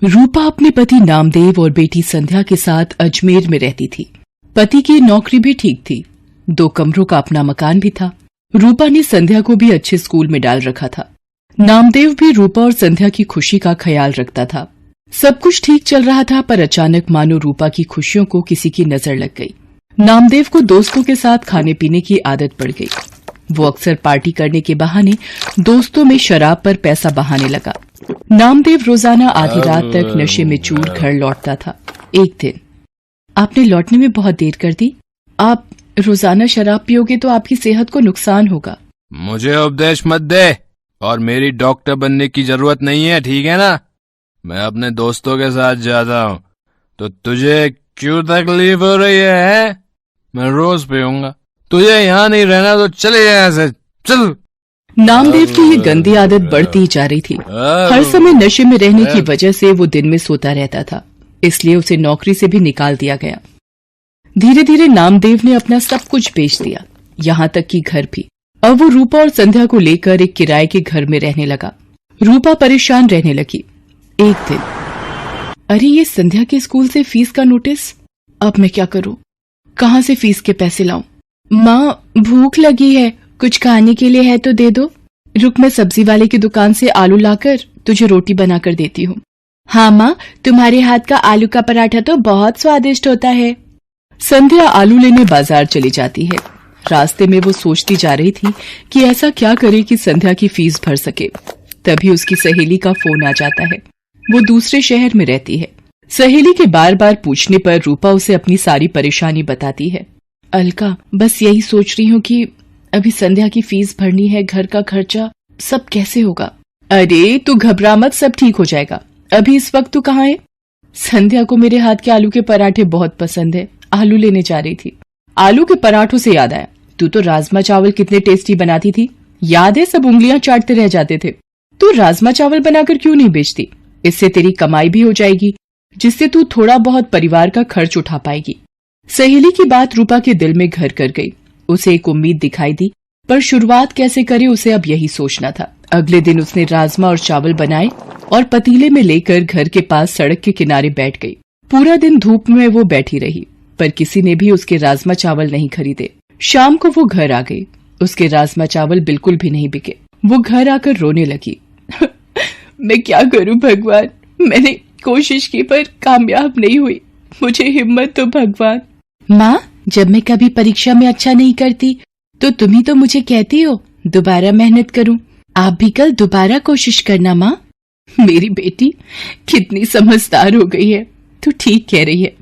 रूपा अपने पति नामदेव और बेटी संध्या के साथ अजमेर में रहती थी। पति की नौकरी भी ठीक थी, 2 कमरों का अपना मकान भी था। रूपा ने संध्या को भी अच्छे स्कूल में डाल रखा था। नामदेव भी रूपा और संध्या की खुशी का ख्याल रखता था। सब कुछ ठीक चल रहा था, पर अचानक मानो रूपा की खुशियों को किसी की नजर लग गई। नामदेव को दोस्तों के साथ खाने पीने की आदत पड़ गई। वो अक्सर पार्टी करने के बहाने दोस्तों में शराब पर पैसा बहाने लगा। नामदेव रोजाना आधी रात तक नशे में चूर घर लौटता था। एक दिन, आपने लौटने में बहुत देर कर दी। आप रोजाना शराब पियोगे तो आपकी सेहत को नुकसान होगा। मुझे उपदेश मत दे, और मेरी डॉक्टर बनने की जरूरत नहीं है, ठीक है ना? मैं अपने दोस्तों के साथ जाता हूँ, तो तुझे क्यों तकलीफ हो रही है? मैं रोज पीऊंगा। तुझे यहाँ नहीं रहना तो चले जाए यहाँ से, चल। नामदेव की ये गंदी आदत बढ़ती ही जा रही थी। हर समय नशे में रहने की वजह से वो दिन में सोता रहता था, इसलिए उसे नौकरी से भी निकाल दिया गया। धीरे धीरे नामदेव ने अपना सब कुछ बेच दिया, यहाँ तक कि घर भी। अब वो रूपा और संध्या को लेकर एक किराए के घर में रहने लगा। रूपा परेशान रहने लगी। एक दिन, अरे ये संध्या के स्कूल से फीस का नोटिस। अब मैं क्या करूं? कहाँ से फीस के पैसे लाऊं? माँ, भूख लगी है, कुछ खाने के लिए है तो दे दो। रुक, मैं सब्जी वाले की दुकान से आलू लाकर तुझे रोटी बनाकर देती हूँ। हाँ माँ, तुम्हारे हाथ का आलू का पराठा तो बहुत स्वादिष्ट होता है। संध्या आलू लेने बाजार चली जाती है। रास्ते में वो सोचती जा रही थी कि ऐसा क्या करे कि संध्या की फीस भर सके। तभी उसकी सहेली का फोन आ जाता है। वो दूसरे शहर में रहती है। सहेली के बार बार पूछने पर रूपा उसे अपनी सारी परेशानी बताती है। अलका, बस यही सोच रही हूँ कि अभी संध्या की फीस भरनी है, घर का खर्चा, सब कैसे होगा। अरे तू घबरा मत, सब ठीक हो जाएगा। अभी इस वक्त तू कहाँ है? संध्या को मेरे हाथ के आलू के पराठे बहुत पसंद है, आलू लेने जा रही थी। आलू के पराठों से याद आया, तू तो राजमा चावल कितने टेस्टी बनाती थी, याद है? सब उंगलियां चाटते रह जाते थे। तू राजमा चावल बनाकर क्यों नहीं बेचती? इससे तेरी कमाई भी हो जाएगी, जिससे तू थोड़ा बहुत परिवार का खर्च उठा पाएगी। सहेली की बात रूपा के दिल में घर कर गई। उसे एक उम्मीद दिखाई दी, पर शुरुआत कैसे करे उसे अब यही सोचना था। अगले दिन उसने राजमा और चावल बनाए और पतीले में लेकर घर के पास सड़क के किनारे बैठ गई। पूरा दिन धूप में वो बैठी रही, पर किसी ने भी उसके राजमा चावल नहीं खरीदे। शाम को वो घर आ गई। उसके राजमा चावल बिल्कुल भी नहीं बिके। वो घर आकर रोने लगी। मैं क्या करूं भगवान, मैंने कोशिश की पर कामयाब नहीं हुई, मुझे हिम्मत दो भगवान। माँ, जब मैं कभी परीक्षा में अच्छा नहीं करती तो तुम ही तो मुझे कहती हो दोबारा मेहनत करूं। आप भी कल दोबारा कोशिश करना माँ। मेरी बेटी कितनी समझदार हो गई है, तू ठीक कह रही है।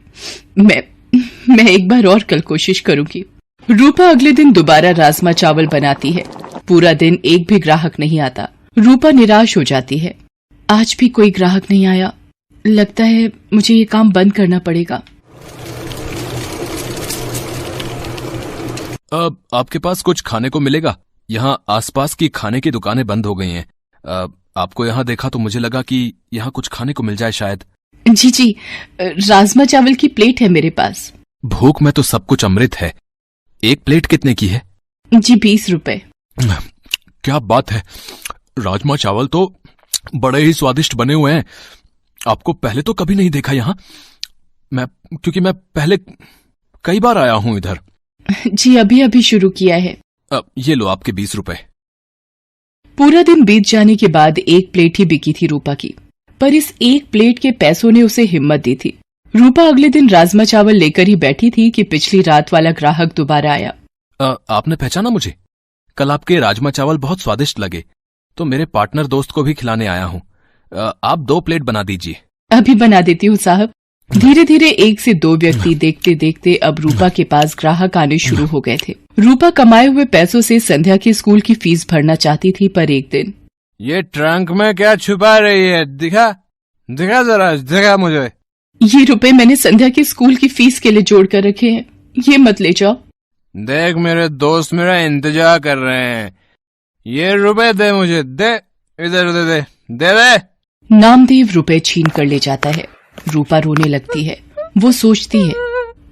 मैं एक बार और कल कोशिश करूंगी। रूपा अगले दिन दोबारा राजमा चावल बनाती है। पूरा दिन एक भी ग्राहक नहीं आता। रूपा निराश हो जाती है। आज भी कोई ग्राहक नहीं आया, लगता है मुझे ये काम बंद करना पड़ेगा। अब आपके पास कुछ खाने को मिलेगा? यहाँ आसपास की खाने की दुकानें बंद हो गई हैं। आपको यहाँ देखा तो मुझे लगा कि यहाँ कुछ खाने को मिल जाए शायद। जी, राजमा चावल की प्लेट है मेरे पास। भूख में तो सब कुछ अमृत है। एक प्लेट कितने की है? जी 20 रुपए। क्या बात है, राजमा चावल तो बड़े ही स्वादिष्ट बने हुए हैं। आपको पहले तो कभी नहीं देखा यहाँ, क्योंकि मैं पहले कई बार आया हूँ इधर। जी अभी शुरू किया है। ये लो आपके 20 रुपए। पूरा दिन बीत जाने के बाद एक प्लेट ही बिकी थी रूपा की, पर इस एक प्लेट के पैसों ने उसे हिम्मत दी थी। रूपा अगले दिन राजमा चावल लेकर ही बैठी थी कि पिछली रात वाला ग्राहक दोबारा आया। आपने पहचाना मुझे? कल आपके राजमा चावल बहुत स्वादिष्ट लगे, तो मेरे पार्टनर दोस्त को भी खिलाने आया हूँ। आप 2 प्लेट बना दीजिए। अभी बना देती हूँ साहब। धीरे धीरे 1 से 2 व्यक्ति देखते देखते अब रूपा के पास ग्राहक आने शुरू हो गए थे। रूपा कमाए हुए पैसों से संध्या के स्कूल की फीस भरना चाहती थी, पर एक दिन, ये ट्रंक में क्या छुपा रही है? दिखा जरा, दिखा मुझे। ये रुपए मैंने संध्या के स्कूल की फीस के लिए जोड़ कर रखे हैं, ये मत ले जाओ। देख, मेरे दोस्त मेरा इंतजार कर रहे हैं, ये रुपए दे मुझे, दे, इधर दे। नामदेव रुपए छीन कर ले जाता है। रूपा रोने लगती है। वो सोचती है,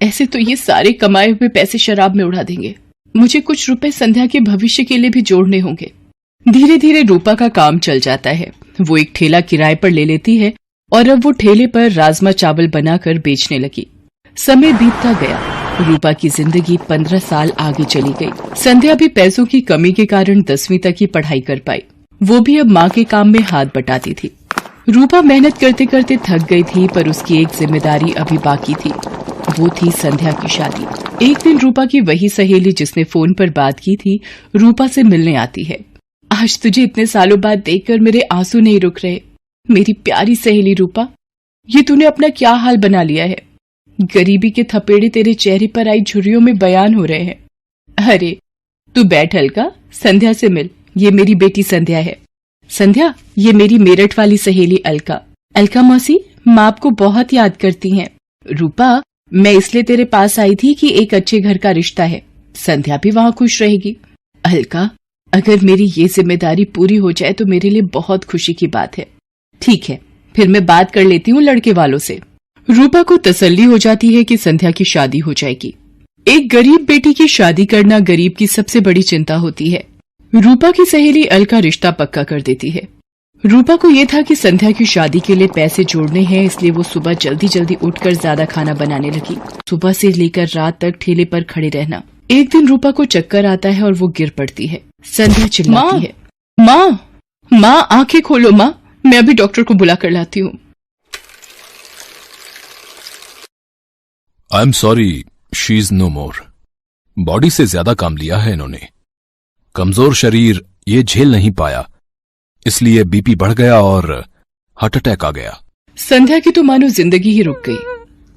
ऐसे तो ये सारे कमाए हुए पैसे शराब में उड़ा देंगे, मुझे कुछ रुपए संध्या के भविष्य के लिए भी जोड़ने होंगे। धीरे धीरे रूपा का काम चल जाता है। वो एक ठेला किराए पर ले लेती है और अब वो ठेले पर राजमा चावल बनाकर बेचने लगी। समय बीतता गया। रूपा की जिंदगी 15 साल आगे चली गई। संध्या भी पैसों की कमी के कारण 10वीं तक की पढ़ाई कर पाई। वो भी अब माँ के काम में हाथ बटाती थी। रूपा मेहनत करते करते थक गई थी, पर उसकी एक जिम्मेदारी अभी बाकी थी। वो थी संध्या की शादी। एक दिन रूपा की वही सहेली जिसने फोन पर बात की थी, रूपा से मिलने आती है। आज तुझे इतने सालों बाद देखकर मेरे आंसू नहीं रुक रहे। मेरी प्यारी सहेली रूपा, ये तूने अपना क्या हाल बना लिया है। गरीबी के थपेड़े तेरे चेहरे पर आई झुर्रियों में बयान हो रहे हैं। अरे तू बैठ अलका, संध्या से मिल। ये मेरी बेटी संध्या है। संध्या, ये मेरी मेरठ वाली सहेली अलका। अलका मौसी, माँ आपको बहुत याद करती हैं। रूपा, मैं इसलिए तेरे पास आई थी कि एक अच्छे घर का रिश्ता है। संध्या भी वहाँ खुश रहेगी। अलका, अगर मेरी ये जिम्मेदारी पूरी हो जाए तो मेरे लिए बहुत खुशी की बात है। ठीक है, फिर मैं बात कर लेती हूँ लड़के वालों से। रूपा को तसल्ली हो जाती है कि संध्या की शादी हो जाएगी। एक गरीब बेटी की शादी करना गरीब की सबसे बड़ी चिंता होती है। रूपा की सहेली अलका रिश्ता पक्का कर देती है। रूपा को ये था कि संध्या की शादी के लिए पैसे जोड़ने हैं, इसलिए वो सुबह जल्दी जल्दी उठकर ज्यादा खाना बनाने लगी। सुबह से लेकर रात तक ठेले पर खड़े रहना। एक दिन रूपा को चक्कर आता है और वो गिर पड़ती है। संध्या चिल्लाती है, माँ आंखें खोलो माँ, मैं अभी डॉक्टर को बुला कर लाती हूँ। I am sorry, she is no more. Body से ज्यादा काम लिया है इन्होंने। कमजोर शरीर ये झेल नहीं पाया, इसलिए बीपी बढ़ गया और हार्ट अटैक आ गया। संध्या की तो मानो जिंदगी ही रुक गई।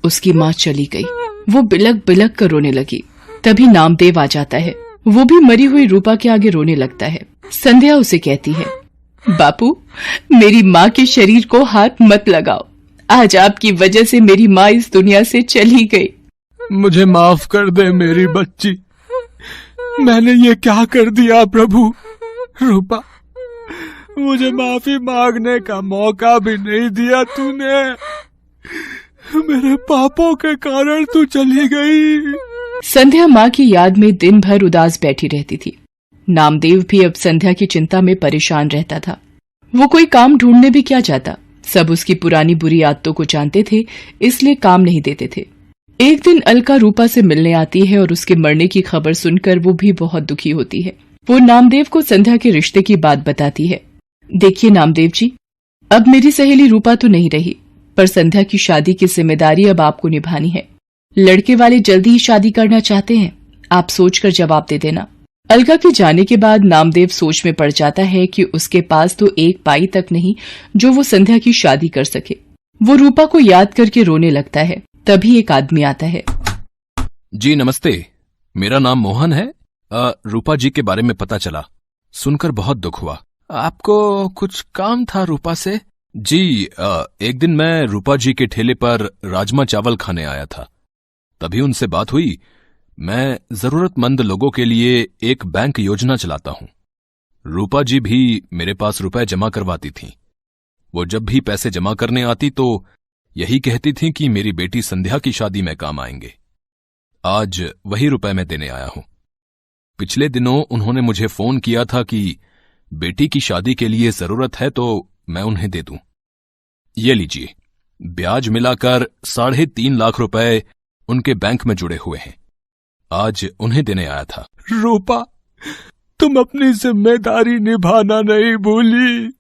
उसकी माँ चली गई। वो बिलक बिलक कर रोने लगी। तभी नामदेव आ जाता है। वो भी मरी हुई रूपा के आगे रोने लगता है। संध्या उसे कहती है, बापू, मेरी माँ के शरीर को हाथ मत लगाओ। आज आपकी वजह से मेरी माँ इस दुनिया से चली गई। मुझे माफ कर दे मेरी बच्ची, मैंने ये क्या कर दिया प्रभु। रूपा, मुझे माफी मांगने का मौका भी नहीं दिया तूने। मेरे पापों के कारण तू चली गई। संध्या माँ की याद में दिन भर उदास बैठी रहती थी। नामदेव भी अब संध्या की चिंता में परेशान रहता था। वो कोई काम ढूंढने भी क्या जाता। सब उसकी पुरानी बुरी आदतों को जानते थे, इसलिए काम नहीं देते थे। एक दिन अलका रूपा से मिलने आती है और उसके मरने की खबर सुनकर वो भी बहुत दुखी होती है। वो नामदेव को संध्या के रिश्ते की बात बताती है। देखिए नामदेव जी, अब मेरी सहेली रूपा तो नहीं रही, पर संध्या की शादी की जिम्मेदारी अब आपको निभानी है। लड़के वाले जल्दी ही शादी करना चाहते हैं, आप सोचकर जवाब दे देना। अलका के जाने के बाद नामदेव सोच में पड़ जाता है कि उसके पास तो एक पाई तक नहीं जो वो संध्या की शादी कर सके। वो रूपा को याद करके रोने लगता है। तभी एक आदमी आता है। जी नमस्ते, मेरा नाम मोहन है। रूपा जी के बारे में पता चला, सुनकर बहुत दुख हुआ। आपको कुछ काम था रूपा से? जी, एक दिन मैं रूपा जी के ठेले पर राजमा चावल खाने आया था, तभी उनसे बात हुई। मैं जरूरतमंद लोगों के लिए एक बैंक योजना चलाता हूं। रूपा जी भी मेरे पास रुपए जमा करवाती थीं। वो जब भी पैसे जमा करने आती तो यही कहती थी कि मेरी बेटी संध्या की शादी में काम आएंगे। आज वही रुपए मैं देने आया हूं। पिछले दिनों उन्होंने मुझे फोन किया था कि बेटी की शादी के लिए जरूरत है तो मैं उन्हें दे दूं। ये लीजिए, ब्याज मिलाकर 3.5 लाख रुपए उनके बैंक में जुड़े हुए हैं। आज उन्हें देने आया था। रूपा, तुम अपनी जिम्मेदारी निभाना नहीं भूली।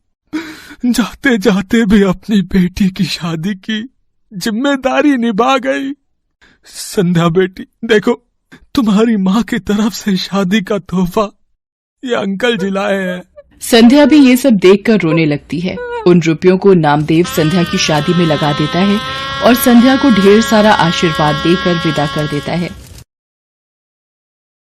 जाते जाते भी अपनी बेटी की शादी की जिम्मेदारी निभा गई। संध्या बेटी, देखो, तुम्हारी माँ की तरफ से शादी का तोहफा ये अंकल जी लाए हैं। संध्या भी ये सब देखकर रोने लगती है। उन रुपयों को नामदेव संध्या की शादी में लगा देता है और संध्या को ढेर सारा आशीर्वाद देकर विदा कर देता है।